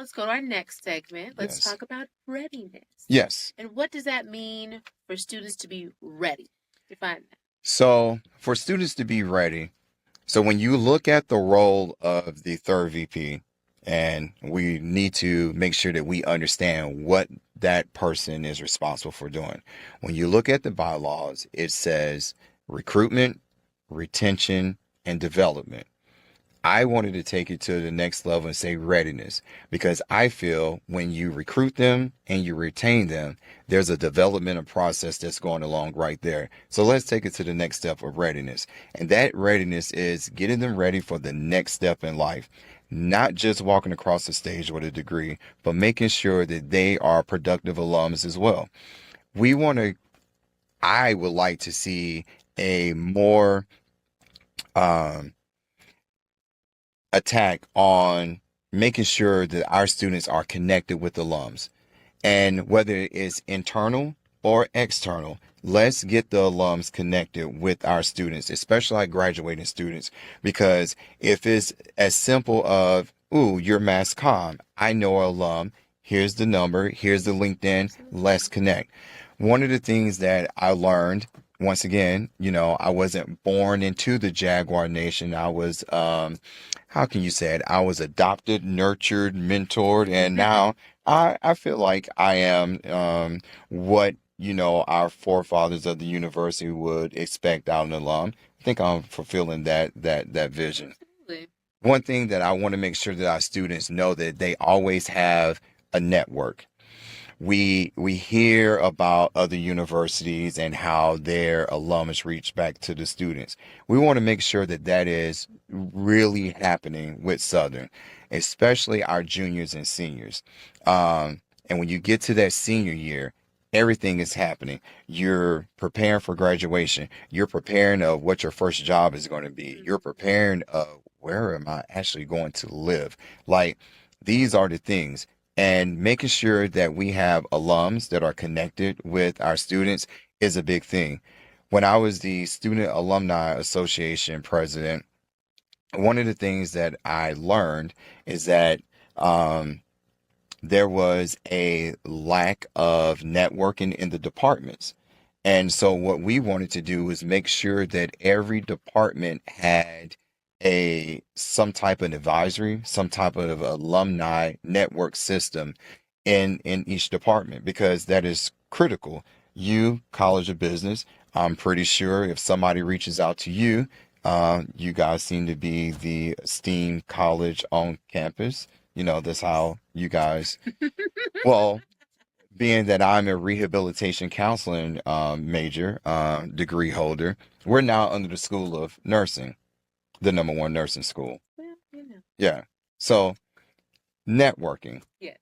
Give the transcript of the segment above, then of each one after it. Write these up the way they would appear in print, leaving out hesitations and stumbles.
let's go to our next segment. Let's Yes. talk about readiness. Yes. And what does that mean for students to be ready? Define that. So for students to be ready, so when you look at the role of the third VP, and we need to make sure that we understand what that person is responsible for doing. When you look at the bylaws, it says recruitment, retention, and development. I wanted to take it to the next level and say readiness, because I feel when you recruit them and you retain them, there's a developmental process that's going along right there. So let's take it to the next step of readiness. And that readiness is getting them ready for the next step in life. Not just walking across the stage with a degree, but making sure that they are productive alums as well. I would like to see a more attack on making sure that our students are connected with alums. And whether it's internal or external, let's get the alums connected with our students, especially our graduating students, because if it's as simple of, ooh, you're Mass Comm, I know an alum, here's the number, here's the LinkedIn, let's connect. One of the things that I learned, once again, I wasn't born into the Jaguar Nation. I was, how can you say it? I was adopted, nurtured, mentored, and now I feel like I am what, our forefathers of the university would expect out of an alum. I think I'm fulfilling that vision. Absolutely. One thing that I want to make sure that our students know that they always have a network. We hear about other universities and how their alums reach back to the students. We want to make sure that that is really happening with Southern, especially our juniors and seniors. And when you get to that senior year, everything is happening. You're preparing for graduation. You're preparing of what your first job is going to be. You're preparing of where am I actually going to live? Like, these are the things. And making sure that we have alums that are connected with our students is a big thing. When I was the Student Alumni Association president, one of the things that I learned is that there was a lack of networking in the departments. And so what we wanted to do was make sure that every department had some type of advisory, some type of alumni network system in each department, because that is critical. You, College of Business, I'm pretty sure if somebody reaches out to you, you guys seem to be the esteemed college on campus. That's how you guys, well, being that I'm a rehabilitation counseling major, degree holder, we're now under the School of Nursing, the #1 nursing school. Well, Yeah. So networking. Yeah.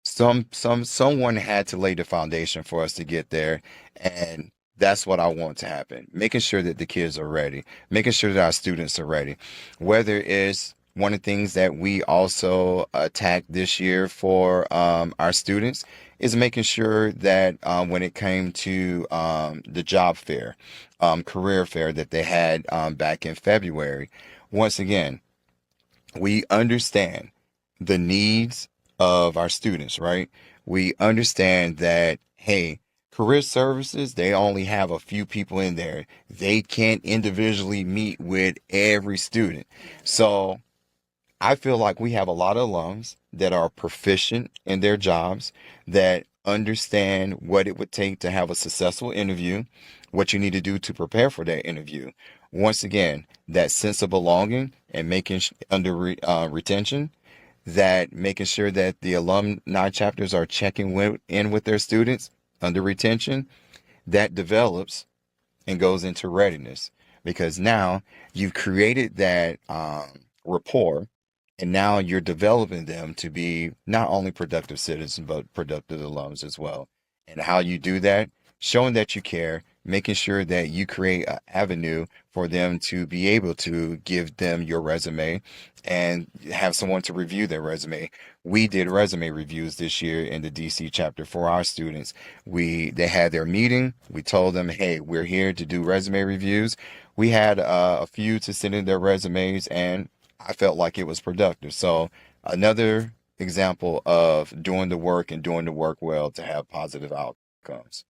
Someone had to lay the foundation for us to get there, and that's what I want to happen. Making sure that the kids are ready, making sure that our students are ready. Whether it's one of the things that we also attacked this year for our students is making sure that when it came to the job fair, career fair that they had back in February, once again, we understand the needs of our students, right? We understand that, hey, career services, they only have a few people in there. They can't individually meet with every student. So I feel like we have a lot of alums that are proficient in their jobs, that understand what it would take to have a successful interview, what you need to do to prepare for that interview. Once again, that sense of belonging and making retention, that making sure that the alumni chapters are checking in with their students under retention, that develops and goes into readiness, because now you've created that rapport, and now you're developing them to be not only productive citizens, but productive alums as well. And how you do that, showing that you care, making sure that you create an avenue for them to be able to give them your resume and have someone to review their resume. We did resume reviews this year in the DC chapter for our students. They had their meeting. We told them, hey, we're here to do resume reviews. We had a few to send in their resumes, and I felt like it was productive. So another example of doing the work and doing the work well to have positive outcomes.